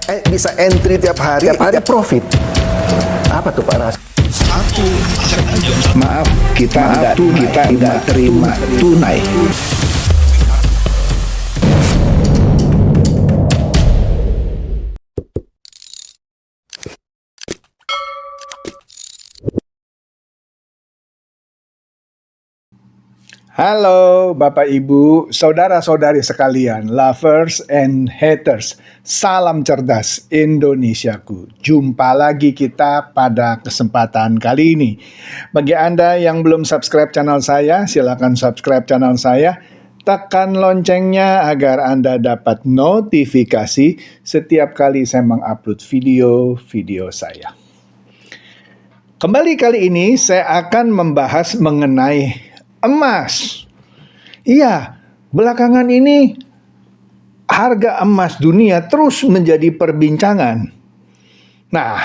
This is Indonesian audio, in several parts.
Bisa entry tiap hari profit. Apa tuh Pak Ras? Maaf, kita nggak terima tunai. Halo Bapak Ibu, saudara-saudari sekalian, lovers and haters. Salam cerdas Indonesiaku. Jumpa lagi kita pada kesempatan kali ini. Bagi Anda yang belum subscribe channel saya, silakan subscribe channel saya. Tekan loncengnya agar Anda dapat notifikasi setiap kali saya mengupload video-video saya. Kembali kali ini saya akan membahas mengenai emas. Iya, belakangan ini harga emas dunia terus menjadi perbincangan. Nah,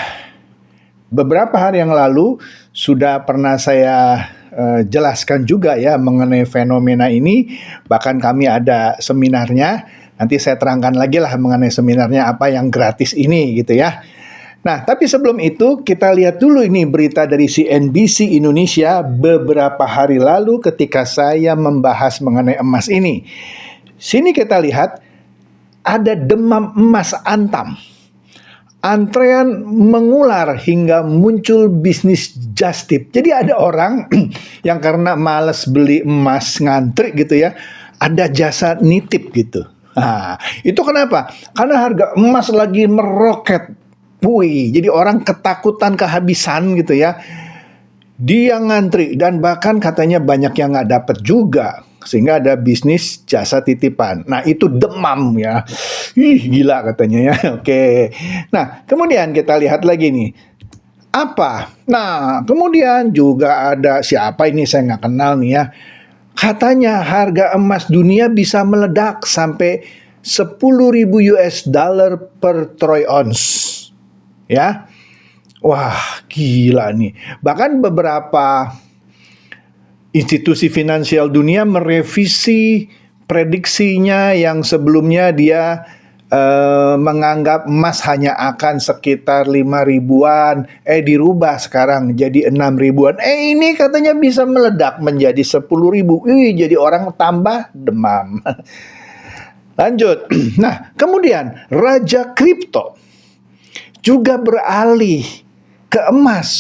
beberapa hari yang lalu sudah pernah saya jelaskan juga ya mengenai fenomena ini. Bahkan kami ada seminarnya. Nanti saya terangkan lagi lah mengenai seminarnya apa yang gratis ini gitu ya. Nah, tapi sebelum itu kita lihat dulu ini berita dari CNBC Indonesia beberapa hari lalu ketika saya membahas mengenai emas ini. Sini kita lihat ada demam emas Antam. Antrean mengular hingga muncul bisnis just tip. Jadi ada orang yang karena malas beli emas ngantri gitu ya, ada jasa nitip gitu. Nah, itu kenapa? Karena harga emas lagi meroket. Wih, jadi orang ketakutan kehabisan gitu ya. Dia ngantri dan bahkan katanya banyak yang nggak dapat juga. Sehingga ada bisnis jasa titipan. Nah, itu demam ya. Ih, gila katanya ya. Oke. Nah, kemudian kita lihat lagi nih. Apa? Nah, kemudian juga ada siapa ini saya nggak kenal nih ya. Katanya harga emas dunia bisa meledak sampai 10.000 US dollar per troy ounce. Ya, wah gila nih. Bahkan beberapa institusi finansial dunia merevisi prediksinya yang sebelumnya dia menganggap emas hanya akan sekitar 5 ribuan, dirubah sekarang jadi 6 ribuan. Ini katanya bisa meledak menjadi 10 ribu. Jadi orang tambah demam. Lanjut. Nah, kemudian Raja Kripto juga beralih ke emas.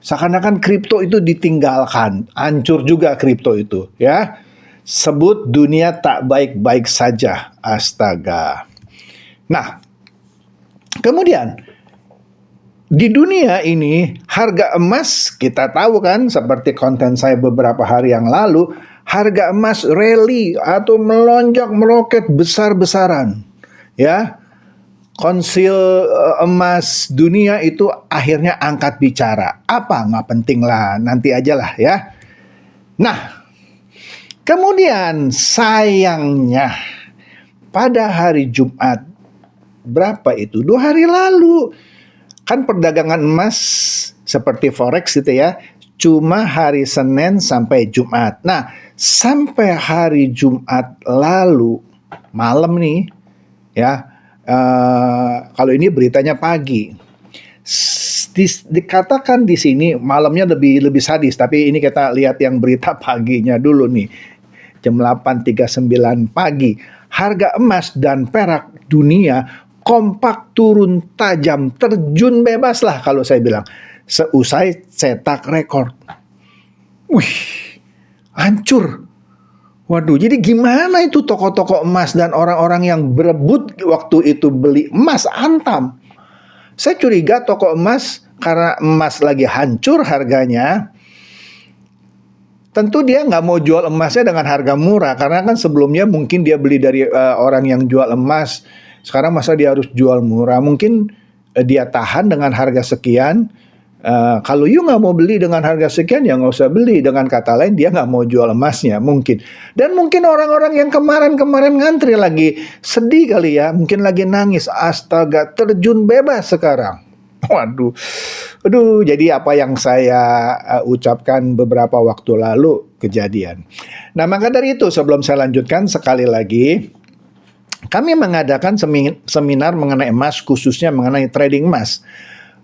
Seakan-akan kripto itu ditinggalkan. Hancur juga kripto itu ya. Sebut dunia tak baik-baik saja. Astaga. Nah, kemudian di dunia ini harga emas kita tahu kan seperti konten saya beberapa hari yang lalu, harga emas rally atau melonjak meroket besar-besaran. Ya. Konsil emas dunia itu akhirnya angkat bicara. Apa? Nggak penting lah, nanti aja lah ya. Nah, kemudian sayangnya pada hari Jumat, berapa itu? 2 hari lalu. Kan perdagangan emas seperti forex gitu ya, cuma hari Senin sampai Jumat. Nah, sampai hari Jumat lalu, malam nih ya, kalau ini beritanya pagi. Dikatakan di sini malamnya lebih sadis, tapi ini kita lihat yang berita paginya dulu nih. Jam 8.39 pagi, harga emas dan perak dunia kompak turun tajam, terjun bebas lah kalau saya bilang. Seusai cetak rekor. Wih, hancur. Waduh, jadi gimana itu toko-toko emas dan orang-orang yang berebut waktu itu beli emas Antam? Saya curiga toko emas karena emas lagi hancur harganya, tentu dia nggak mau jual emasnya dengan harga murah. Karena kan sebelumnya mungkin dia beli dari orang yang jual emas, sekarang masa dia harus jual murah? Mungkin dia tahan dengan harga sekian. Kalau you nggak mau beli dengan harga sekian, ya nggak usah beli. Dengan kata lain, dia nggak mau jual emasnya mungkin. Dan mungkin orang-orang yang kemarin ngantri lagi sedih kali ya, mungkin lagi nangis. Astaga, terjun bebas sekarang. Waduh, aduh. Jadi apa yang saya ucapkan beberapa waktu lalu kejadian. Nah, maka dari itu sebelum saya lanjutkan sekali lagi, Kami mengadakan seminar mengenai emas, khususnya mengenai trading emas.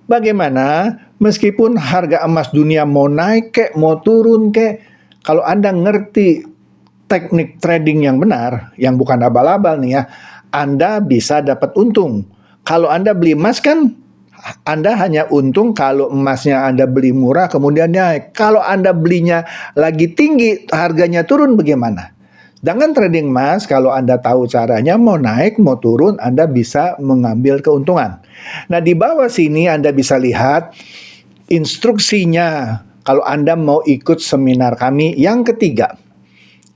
Bagaimana meskipun harga emas dunia mau naik kek, mau turun kek, kalau Anda ngerti teknik trading yang benar, yang bukan abal-abal nih ya, Anda bisa dapat untung. Kalau Anda beli emas kan, Anda hanya untung kalau emasnya Anda beli murah kemudian naik. Kalau Anda belinya lagi tinggi, harganya turun bagaimana? Dengan trading emas, kalau Anda tahu caranya, mau naik, mau turun, Anda bisa mengambil keuntungan. Nah, di bawah sini Anda bisa lihat instruksinya kalau Anda mau ikut seminar kami yang ketiga.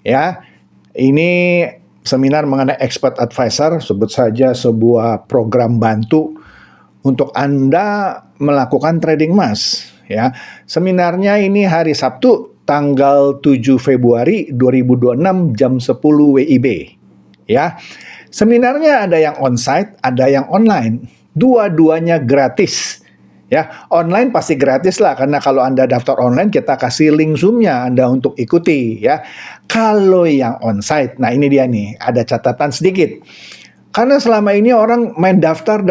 Ya, ini seminar mengenai expert advisor, sebut saja sebuah program bantu untuk Anda melakukan trading emas. Ya, seminarnya ini hari Sabtu, tanggal 7 Februari 2026 jam 10 WIB. Ya. Seminarnya ada yang onsite, ada yang online. Dua-duanya gratis. Ya, online pasti gratis lah karena kalau Anda daftar online kita kasih link Zoom-nya Anda untuk ikuti ya. Kalau yang onsite, nah ini dia nih, ada catatan sedikit. Karena selama ini orang main daftar,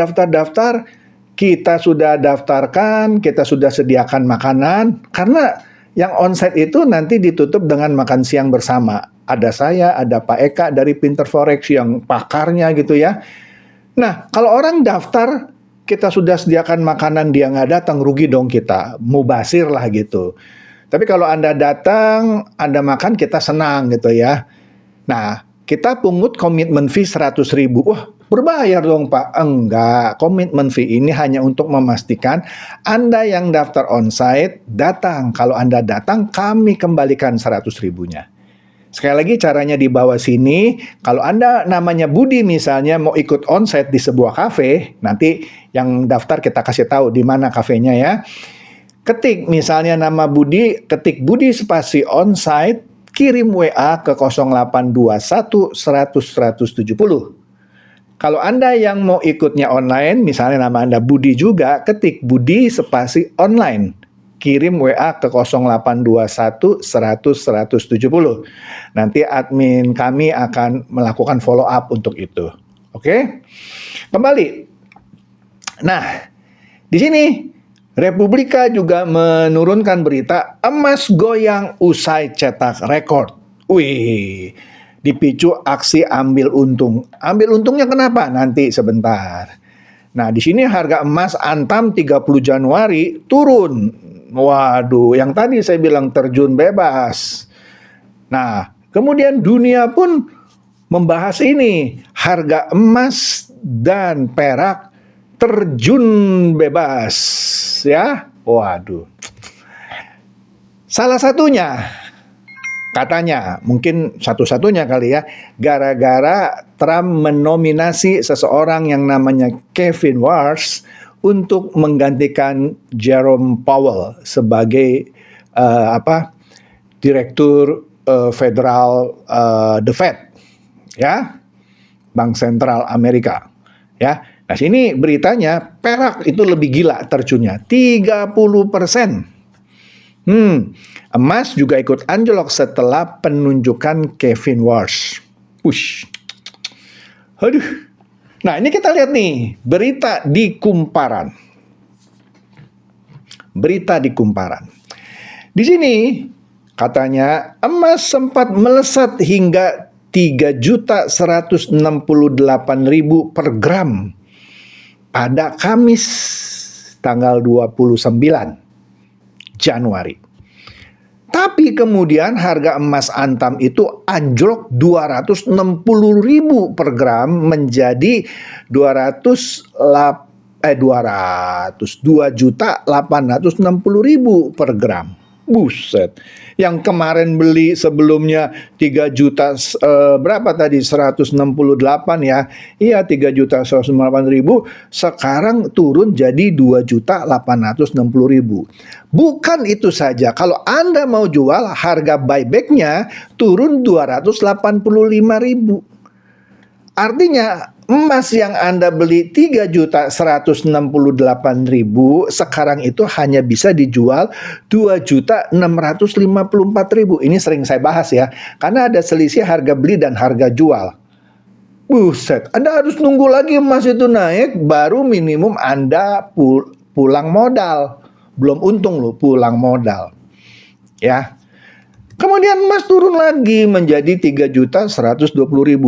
kita sudah daftarkan, kita sudah sediakan makanan, karena yang onsite itu nanti ditutup dengan makan siang bersama. Ada saya, ada Pak Eka dari Pinter Forex yang pakarnya gitu ya. Nah, kalau orang daftar, kita sudah sediakan makanan, dia nggak datang, rugi dong kita. Mubasir lah gitu. Tapi kalau Anda datang, Anda makan, kita senang gitu ya. Nah, kita pungut komitmen fee 100.000. Wah, berbayar dong Pak. Enggak, komitmen fee ini hanya untuk memastikan Anda yang daftar onsite datang. Kalau Anda datang, kami kembalikan 100.000-nya. Sekali lagi caranya di bawah sini. Kalau Anda namanya Budi misalnya mau ikut onsite di sebuah kafe, nanti yang daftar kita kasih tahu di mana kafenya ya. Ketik misalnya nama Budi, ketik Budi spasi onsite, kirim WA ke 0821 100 170. Kalau Anda yang mau ikutnya online, misalnya nama Anda Budi juga, ketik Budi spasi online. Kirim WA ke 0821 100 170. Nanti admin kami akan melakukan follow up untuk itu. Oke? Kembali. Nah, di sini Republika juga menurunkan berita emas goyang usai cetak rekor. Wih, dipicu aksi ambil untung. Ambil untungnya kenapa? Nanti sebentar. Nah, di sini harga emas Antam 30 Januari turun. Waduh, yang tadi saya bilang terjun bebas. Nah, kemudian dunia pun membahas ini. Harga emas dan perak terjun bebas. Ya, waduh. Salah satunya, katanya, mungkin satu-satunya kali ya, gara-gara Trump menominasi seseorang yang namanya Kevin Warsh untuk menggantikan Jerome Powell sebagai direktur federal The Fed, ya, Bank Sentral Amerika, ya. Nah, sini beritanya perak itu lebih gila terjunnya 30%. Emas juga ikut anjlok setelah penunjukan Kevin Warsh. Ush. Aduh. Nah, ini kita lihat nih, berita di kumparan. Berita di kumparan. Di sini katanya emas sempat melesat hingga 3.168.000 per gram pada Kamis tanggal 29 Januari. Tapi kemudian harga emas Antam itu anjlok 260.000 per gram menjadi 2.860.000 per gram. Buset. Yang kemarin beli sebelumnya 3 juta berapa tadi? 168 ya. Iya, 3.168.000, sekarang turun jadi 2.860.000. Bukan itu saja, kalau Anda mau jual, harga buyback-nya turun 285.000. Artinya emas yang Anda beli 3.168.000 sekarang itu hanya bisa dijual 2.654.000. Ini sering saya bahas ya, karena ada selisih harga beli dan harga jual. Buset, Anda harus nunggu lagi emas itu naik, baru minimum Anda pulang modal. Belum untung loh, pulang modal. Ya. Kemudian emas turun lagi menjadi 3.120.000.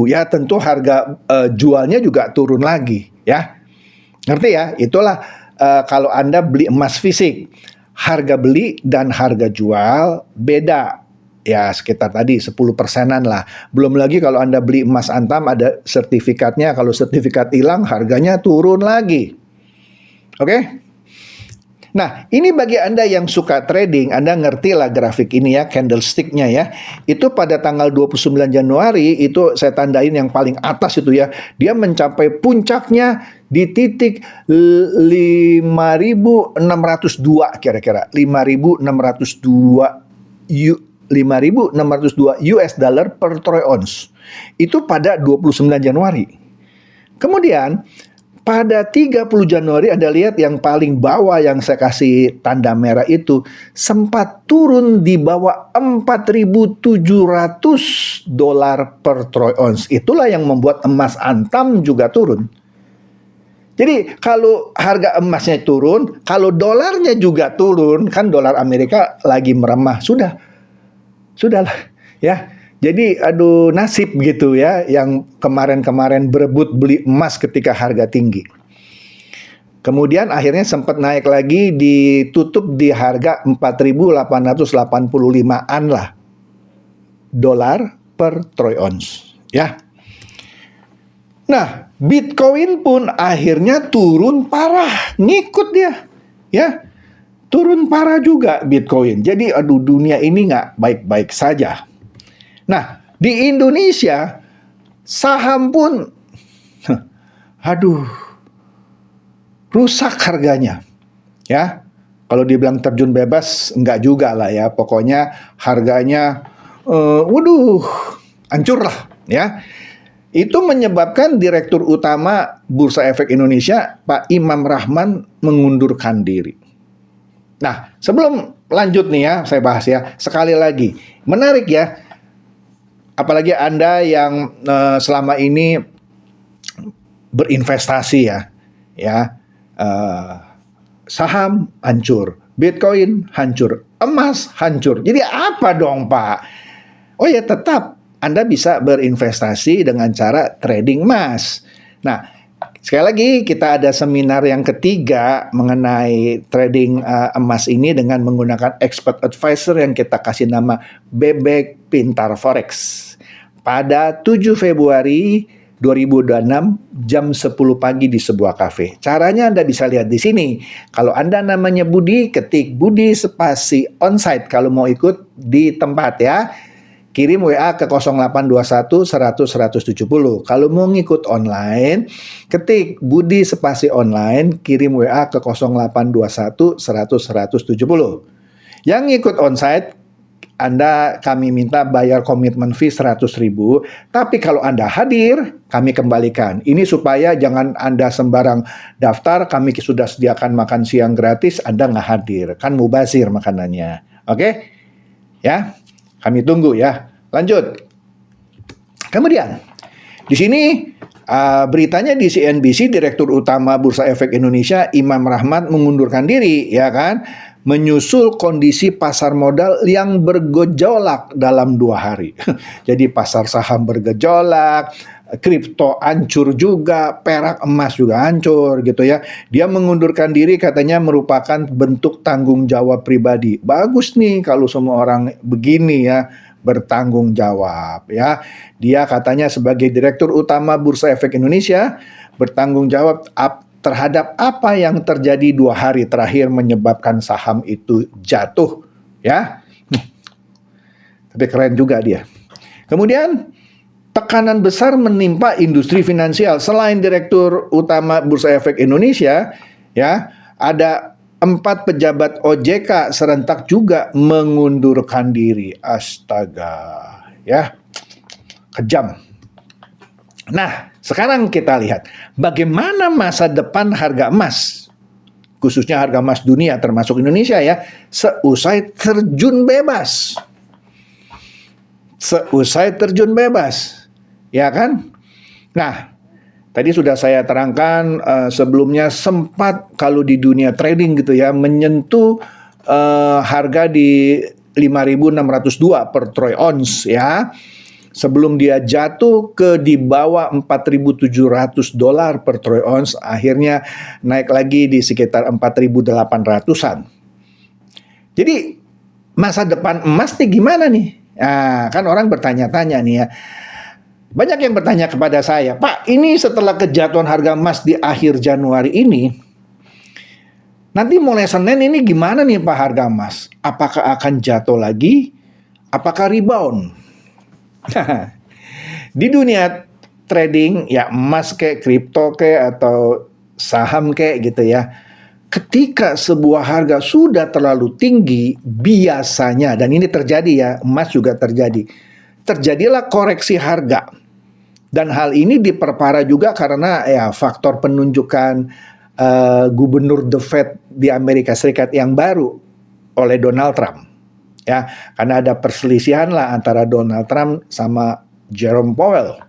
Ya tentu harga jualnya juga turun lagi. Ya, ngerti ya? Itulah kalau Anda beli emas fisik. Harga beli dan harga jual beda. Ya sekitar tadi 10%-an lah. Belum lagi kalau Anda beli emas antam ada sertifikatnya. Kalau sertifikat hilang harganya turun lagi. Oke? Nah, ini bagi Anda yang suka trading, Anda ngerti lah grafik ini ya, candlestick-nya ya. Itu pada tanggal 29 Januari, itu saya tandain yang paling atas itu ya. Dia mencapai puncaknya di titik 5.602 kira-kira. 5.602 US dollar per troy ounce. Itu pada 29 Januari. Kemudian pada 30 Januari Anda lihat yang paling bawah yang saya kasih tanda merah itu sempat turun di bawah 4.700 dolar per troy ounce. Itulah yang membuat emas antam juga turun. Jadi kalau harga emasnya turun, kalau dolarnya juga turun, kan dolar Amerika lagi melemah, sudahlah ya. Jadi aduh nasib gitu ya yang kemarin-kemarin berebut beli emas ketika harga tinggi. Kemudian akhirnya sempat naik lagi, ditutup di harga 4.885-an lah dolar per troy ounce ya. Nah, Bitcoin pun akhirnya turun parah, ngikut dia ya. Turun parah juga Bitcoin. Jadi aduh dunia ini nggak baik-baik saja. Nah, di Indonesia saham pun aduh rusak harganya. Ya. Kalau dibilang terjun bebas enggak juga lah ya. Pokoknya harganya hancur lah ya. Itu menyebabkan Direktur Utama Bursa Efek Indonesia, Pak Imam Rahman, mengundurkan diri. Nah, sebelum lanjut nih ya, saya bahas ya, sekali lagi, menarik ya, apalagi Anda yang selama ini berinvestasi ya, saham hancur, Bitcoin hancur, emas hancur. Jadi apa dong Pak? Oh ya tetap Anda bisa berinvestasi dengan cara trading emas. Nah, sekali lagi kita ada seminar yang ketiga mengenai trading emas ini dengan menggunakan expert advisor yang kita kasih nama Bebek Pintar Forex. Pada 7 Februari 2026 jam 10 pagi di sebuah kafe. Caranya Anda bisa lihat di sini. Kalau Anda namanya Budi, ketik Budi spasi onsite kalau mau ikut di tempat ya. Kirim WA ke 0821 100 170. Kalau mau ngikut online, ketik Budi spasi online, kirim WA ke 0821 100 170. Yang ngikut onsite, kami minta bayar komitmen fee 100.000. Tapi kalau Anda hadir, kami kembalikan. Ini supaya jangan Anda sembarang daftar, kami sudah sediakan makan siang gratis, Anda nggak hadir. Kan mubazir makanannya. Oke? Ya? Kami tunggu ya. Lanjut. Kemudian, di sini beritanya di CNBC, Direktur Utama Bursa Efek Indonesia Imam Rahman mengundurkan diri, ya kan? Menyusul kondisi pasar modal yang bergejolak dalam 2 hari. Jadi pasar saham bergejolak, kripto hancur juga, perak emas juga hancur gitu ya. Dia mengundurkan diri katanya merupakan bentuk tanggung jawab pribadi. Bagus nih kalau semua orang begini ya, bertanggung jawab ya. Dia katanya sebagai Direktur Utama Bursa Efek Indonesia bertanggung jawab terhadap apa yang terjadi 2 hari terakhir menyebabkan saham itu jatuh ya. Tapi keren juga dia. Kemudian tekanan besar menimpa industri finansial. Selain Direktur Utama Bursa Efek Indonesia ya, ada 4 pejabat OJK serentak juga mengundurkan diri. Astaga ya, kejam. Nah, sekarang kita lihat bagaimana masa depan harga emas, khususnya harga emas dunia termasuk Indonesia ya, seusai terjun bebas. Seusai terjun bebas, ya kan? Nah, tadi sudah saya terangkan sebelumnya sempat kalau di dunia trading gitu ya menyentuh harga di 5.602 per troy ounce ya. Sebelum dia jatuh ke di bawah 4.700 dolar per troy ounce, akhirnya naik lagi di sekitar 4.800-an. Jadi masa depan emas nih gimana nih? Nah, kan orang bertanya-tanya nih ya. Banyak yang bertanya kepada saya, Pak, ini setelah kejatuhan harga emas di akhir Januari ini, nanti mulai Senin ini gimana nih Pak harga emas? Apakah akan jatuh lagi? Apakah rebound? Di dunia trading, ya emas kayak kripto kayak atau saham kayak gitu ya, ketika sebuah harga sudah terlalu tinggi, biasanya, dan ini terjadi ya, emas juga terjadi, terjadilah koreksi harga. Dan hal ini diperparah juga karena ya faktor penunjukan gubernur The Fed di Amerika Serikat yang baru oleh Donald Trump. Ya, karena ada perselisihan lah antara Donald Trump sama Jerome Powell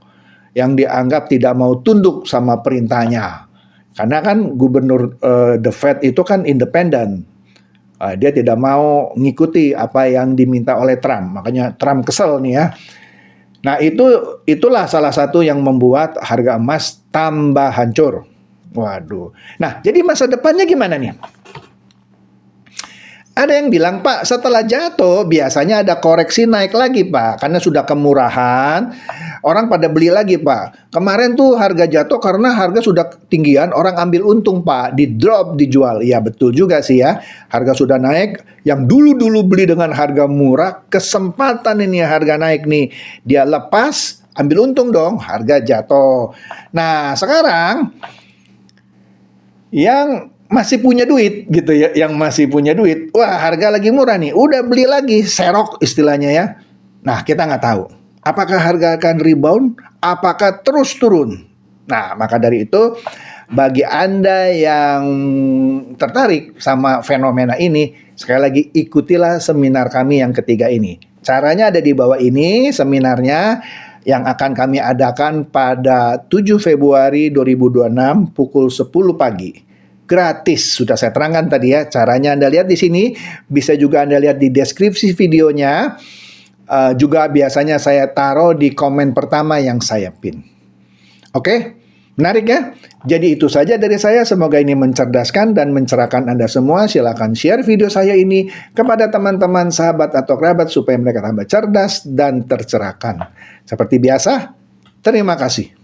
yang dianggap tidak mau tunduk sama perintahnya. Karena kan gubernur The Fed itu kan independen. Dia tidak mau ngikuti apa yang diminta oleh Trump. Makanya Trump kesel nih ya. Nah, itulah salah satu yang membuat harga emas tambah hancur. Waduh. Nah, jadi masa depannya gimana nih? Ada yang bilang, Pak, setelah jatuh biasanya ada koreksi naik lagi, Pak. Karena sudah kemurahan, orang pada beli lagi, Pak. Kemarin tuh harga jatuh karena harga sudah ketinggian, orang ambil untung, Pak. Di drop, dijual. Ya, betul juga sih ya. Harga sudah naik, yang dulu-dulu beli dengan harga murah, kesempatan ini harga naik nih. Dia lepas, ambil untung dong, harga jatuh. Nah, sekarang yang masih punya duit gitu ya, yang masih punya duit, wah harga lagi murah nih, udah beli lagi, serok istilahnya ya. Nah, kita nggak tahu apakah harga akan rebound, apakah terus turun. Nah, maka dari itu bagi Anda yang tertarik sama fenomena ini, sekali lagi ikutilah seminar kami yang ketiga ini. Caranya ada di bawah ini seminarnya yang akan kami adakan pada 7 Februari 2026 pukul 10 pagi. Gratis, sudah saya terangkan tadi ya. Caranya Anda lihat di sini, bisa juga Anda lihat di deskripsi videonya. Juga biasanya saya taruh di komen pertama yang saya pin. Oke, menarik ya? Jadi itu saja dari saya. Semoga ini mencerdaskan dan mencerahkan Anda semua. Silakan share video saya ini kepada teman-teman, sahabat, atau kerabat supaya mereka tambah cerdas dan tercerahkan. Seperti biasa, terima kasih.